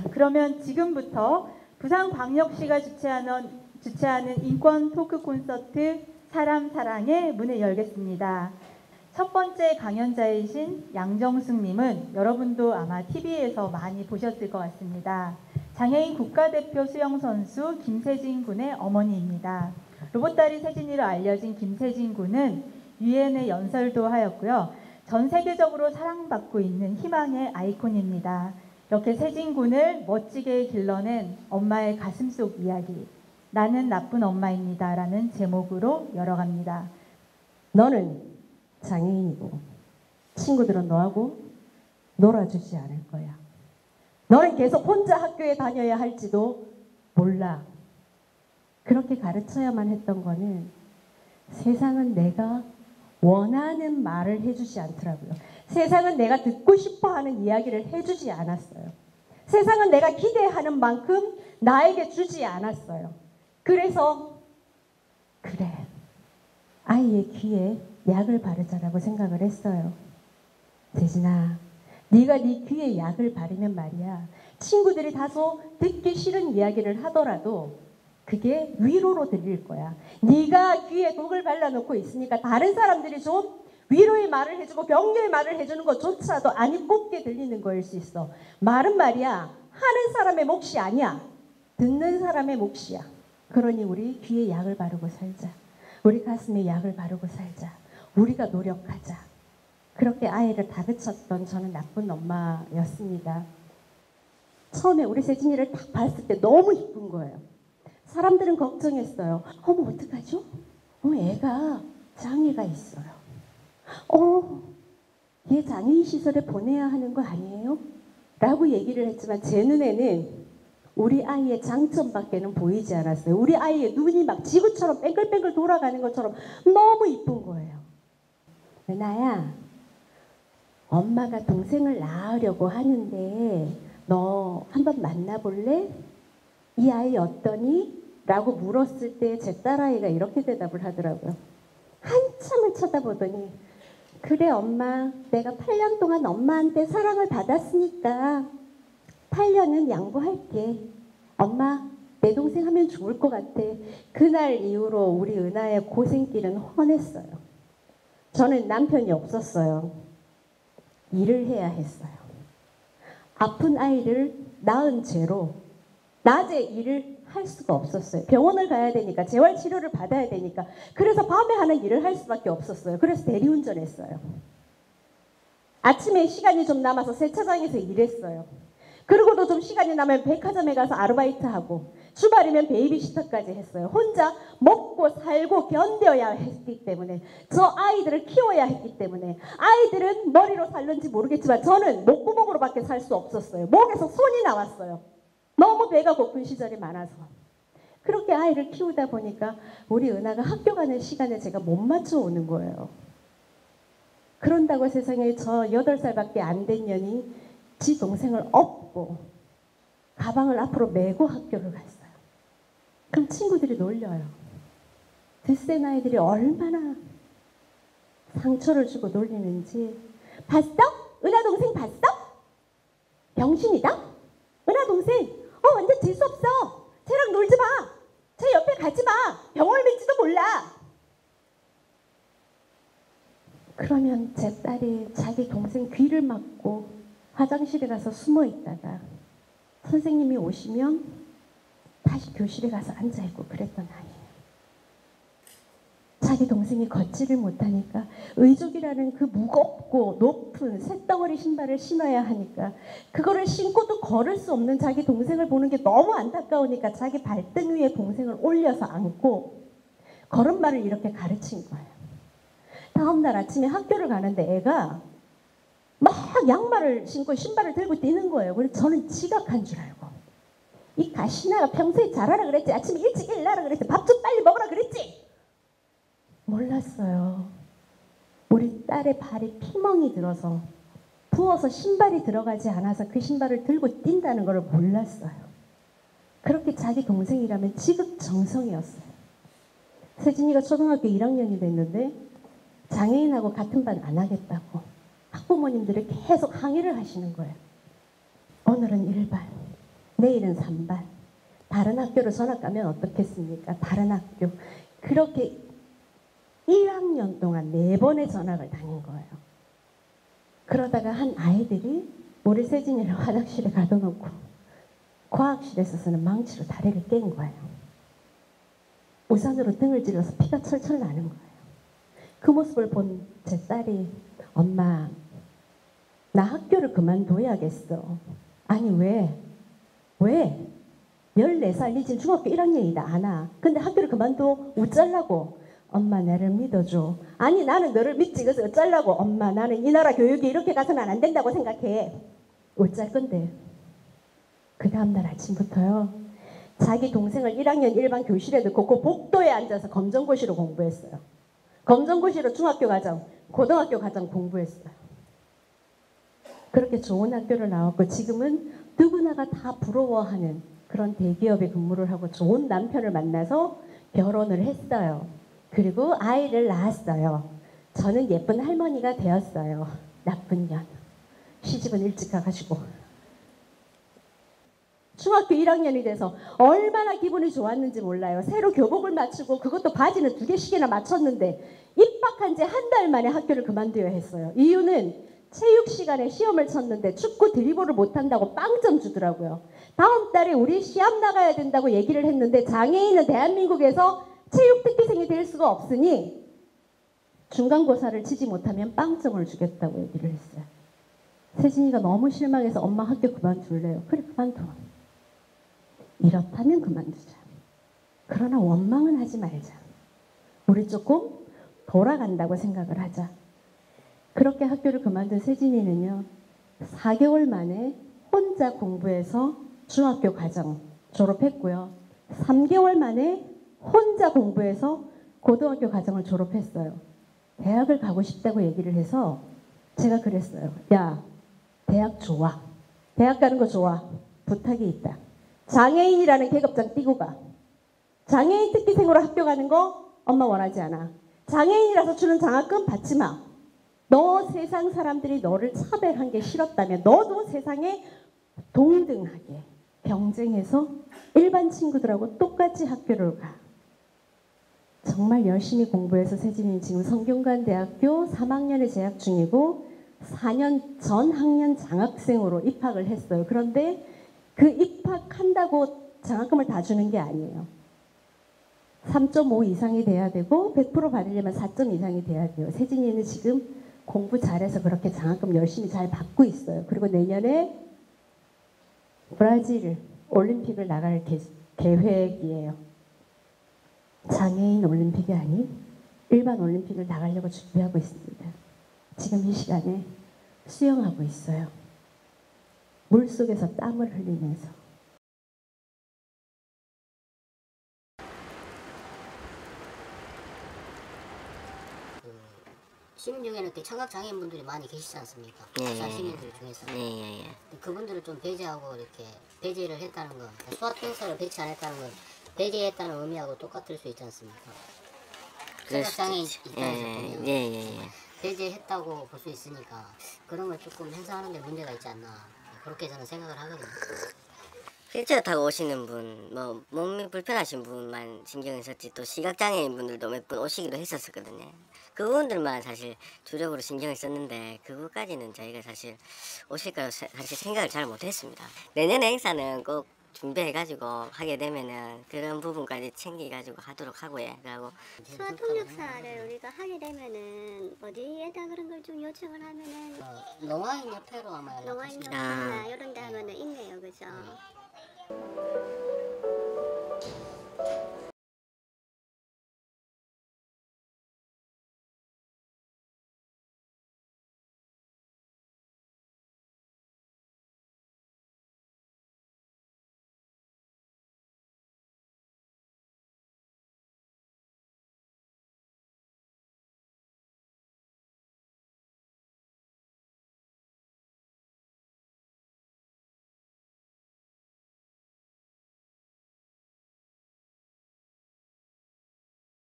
자, 그러면 지금부터 부산광역시가 주최하는 인권 토크 콘서트 사람 사랑의 문을 열겠습니다. 첫 번째 강연자이신 양정숙님은 여러분도 아마 TV에서 많이 보셨을 것 같습니다. 장애인 국가대표 수영선수 김세진 군의 어머니입니다. 로봇다리 세진이로 알려진 김세진 군은 유엔에 연설도 하였고요. 전 세계적으로 사랑받고 있는 희망의 아이콘입니다. 이렇게 세진 군을 멋지게 길러낸 엄마의 가슴속 이야기, 나는 나쁜 엄마입니다 라는 제목으로 열어갑니다. 너는 장애인이고 친구들은 너하고 놀아주지 않을 거야. 너는 계속 혼자 학교에 다녀야 할지도 몰라. 그렇게 가르쳐야만 했던 거는 세상은 내가 원하는 말을 해주지 않더라고요. 세상은 내가 듣고 싶어하는 이야기를 해주지 않았어요. 세상은 내가 기대하는 만큼 나에게 주지 않았어요. 그래서 그래, 아이의 귀에 약을 바르자라고 생각을 했어요. 세진아, 네가 네 귀에 약을 바르면 말이야, 친구들이 다소 듣기 싫은 이야기를 하더라도 그게 위로로 들릴 거야. 네가 귀에 독을 발라놓고 있으니까 다른 사람들이 좀 위로의 말을 해주고 격려의 말을 해주는 것조차도 안 곱게 들리는 거일 수 있어. 말은 말이야, 하는 사람의 몫이 아니야. 듣는 사람의 몫이야. 그러니 우리 귀에 약을 바르고 살자. 우리 가슴에 약을 바르고 살자. 우리가 노력하자. 그렇게 아이를 다그쳤던 저는 나쁜 엄마였습니다. 처음에 우리 세진이를 딱 봤을 때 너무 이쁜 거예요. 사람들은 걱정했어요. 어머 어떡하죠? 애가 장애가 있어요. 얘 장애인 시설에 보내야 하는 거 아니에요? 라고 얘기를 했지만 제 눈에는 우리 아이의 장점밖에는 보이지 않았어요. 우리 아이의 눈이 막 지구처럼 뺑글뺑글 돌아가는 것처럼 너무 이쁜 거예요. 은하야, 엄마가 동생을 낳으려고 하는데 너 한번 만나볼래? 이 아이 어떠니? 라고 물었을 때 제 딸아이가 이렇게 대답을 하더라고요. 한참을 쳐다보더니 그래 엄마, 내가 8년 동안 엄마한테 사랑을 받았으니까 8년은 양보할게. 엄마, 내 동생 하면 좋을 것 같아. 그날 이후로 우리 은하의 고생길은 훤했어요. 저는 남편이 없었어요. 일을 해야 했어요. 아픈 아이를 낳은 죄로 낮에 일을 할 수가 없었어요. 병원을 가야 되니까, 재활치료를 받아야 되니까. 그래서 밤에 하는 일을 할 수밖에 없었어요. 그래서 대리운전했어요. 아침에 시간이 좀 남아서 세차장에서 일했어요. 그러고도 좀 시간이 나면 백화점에 가서 아르바이트하고 주말이면 베이비시터까지 했어요. 혼자 먹고 살고 견뎌야 했기 때문에, 저 아이들을 키워야 했기 때문에, 아이들은 머리로 살는지 모르겠지만 저는 목구멍으로밖에 살 수 없었어요. 목에서 손이 나왔어요. 너무 배가 고픈 시절이 많아서. 그렇게 아이를 키우다 보니까 우리 은하가 학교 가는 시간에 제가 못 맞춰오는 거예요. 그런다고 세상에 저 8살밖에 안 된 년이 지 동생을 업고 가방을 앞으로 메고 학교를 갔어요. 그럼 친구들이 놀려요. 드센 아이들이 얼마나 상처를 주고 놀리는지. 봤어? 은하 동생 봤어? 병신이다? 은하 동생 완전 재수없어. 쟤랑 놀지 마. 쟤 옆에 가지 마. 병을 밀지도 몰라. 그러면 제 딸이 자기 동생 귀를 막고 화장실에 가서 숨어 있다가 선생님이 오시면 다시 교실에 가서 앉아있고 그랬던 아이예요. 자기 동생이 걷지를 못하니까 의족이라는 그 무겁고 높은 쇳덩어리 신발을 신어야 하니까 그거를 신고도 걸을 수 없는 자기 동생을 보는 게 너무 안타까우니까 자기 발등 위에 동생을 올려서 안고 걸음마를 이렇게 가르친 거예요. 다음날 아침에 학교를 가는데 애가 막 양말을 신고 신발을 들고 뛰는 거예요. 그래서 저는 지각한 줄 알고, 이 가시나가 평소에 잘하라 그랬지, 아침에 일찍 일어나라 그랬지, 밥 좀 빨리 먹으라 그랬지. 몰랐어요. 우리 딸의 발에 피멍이 들어서 부어서 신발이 들어가지 않아서 그 신발을 들고 뛴다는 걸 몰랐어요. 그렇게 자기 동생이라면 지극정성이었어요. 세진이가 초등학교 1학년이 됐는데 장애인하고 같은 반 안 하겠다고 학부모님들이 계속 항의를 하시는 거예요. 오늘은 1반, 내일은 3반. 다른 학교로 전학 가면 어떻겠습니까? 다른 학교. 그렇게 1학년 동안 4번의 전학을 다닌 거예요. 그러다가 한 아이들이 우리 세진이를 화장실에 가둬놓고 과학실에서 쓰는 망치로 다리를 깬 거예요. 우산으로 등을 찔러서 피가 철철 나는 거예요. 그 모습을 본 제 딸이 엄마 나 학교를 그만둬야겠어. 아니 왜? 14살 니 지금 중학교 1학년이다 아나. 근데 학교를 그만둬 어쩌려고? 엄마 나를 믿어줘. 아니 나는 너를 믿지 그래서 어쩌려고? 엄마 나는 이 나라 교육이 이렇게 가서는 안 된다고 생각해. 어쩔 건데? 그 다음날 아침부터요. 자기 동생을 1학년 1반 교실에 넣고 그 복도에 앉아서 검정고시로 공부했어요. 검정고시로 중학교 과정, 고등학교 과정 공부했어요. 그렇게 좋은 학교를 나왔고 지금은 누구나가 다 부러워하는 그런 대기업에 근무를 하고 좋은 남편을 만나서 결혼을 했어요. 그리고 아이를 낳았어요. 저는 예쁜 할머니가 되었어요. 나쁜 년. 시집은 일찍 가가지고. 중학교 1학년이 돼서 얼마나 기분이 좋았는지 몰라요. 새로 교복을 맞추고 그것도 바지는 2개씩이나 맞췄는데 입학한 지 한 달 만에 학교를 그만둬야 했어요. 이유는 체육 시간에 시험을 쳤는데 축구 드리블을 못한다고 빵점 주더라고요. 다음 달에 우리 시합 나가야 된다고 얘기를 했는데 장애인은 대한민국에서 체육 특기생이 될 수가 없으니 중간고사를 치지 못하면 빵점을 주겠다고 얘기를 했어요. 세진이가 너무 실망해서 엄마 학교 그만둘래요. 그래 그만둬. 이렇다면 그만두자. 그러나 원망은 하지 말자. 우리 조금 돌아간다고 생각을 하자. 그렇게 학교를 그만둔 세진이는요. 4개월 만에 혼자 공부해서 중학교 과정 졸업했고요. 3개월 만에 혼자 공부해서 고등학교 과정을 졸업했어요. 대학을 가고 싶다고 얘기를 해서 제가 그랬어요. 야, 대학 좋아. 대학 가는 거 좋아. 부탁이 있다. 장애인이라는 계급장 띄고 가. 장애인 특기생으로 학교 가는 거 엄마 원하지 않아. 장애인이라서 주는 장학금 받지 마. 너 세상 사람들이 너를 차별한 게 싫었다면 너도 세상에 동등하게 경쟁해서 일반 친구들하고 똑같이 학교를 가. 정말 열심히 공부해서 세진이는 지금 성균관대학교 3학년에 재학 중이고 4년 전 학년 장학생으로 입학을 했어요. 그런데 그 입학한다고 장학금을 다 주는 게 아니에요. 3.5 이상이 돼야 되고 100% 받으려면 4점 이상이 돼야 돼요. 세진이는 지금 공부 잘해서 그렇게 장학금 열심히 잘 받고 있어요. 그리고 내년에 브라질 올림픽을 나갈 계획이에요. 장애인 올림픽이 아닌 일반 올림픽을 나가려고 준비하고 있습니다. 지금 이 시간에 수영하고 있어요. 물속에서 땀을 흘리면서. 시민 중에는 이렇게 청각 장애인분들이 많이 계시지 않습니까? 예, 부산 예, 시민들 중에서. 예. 그분들을 좀 배제하고 이렇게 배제를 했다는 건 수화평서를 배치 안 했다는 건 배제했다는 의미하고 똑같을 수 있지 않습니까? 청각 장애인 입장에서 보면 예. 배제했다고 볼 수 있으니까 그런 걸 조금 행사하는 데 문제가 있지 않나 그렇게 저는 생각을 하거든요. 휠체어 타고 오시는 분, 뭐 몸이 불편하신 분만 신경을 썼지 또 시각장애인 분들도 몇 분 오시기도 했었거든요. 그분들만 사실 주력으로 신경을 썼는데 그거까지는 저희가 사실 오실까 사실 생각을 잘 못했습니다. 내년에 행사는 꼭 준비해가지고 하게 되면은 그런 부분까지 챙겨가지고 하도록 하고요. 그리고 수화 통역사를 우리가 하게 되면은 어디에다 그런 걸 좀 요청을 하면은 농아인 협회로 아마 농아인 연락하시면 협회나 이런 데 하면은 있네요, 그죠?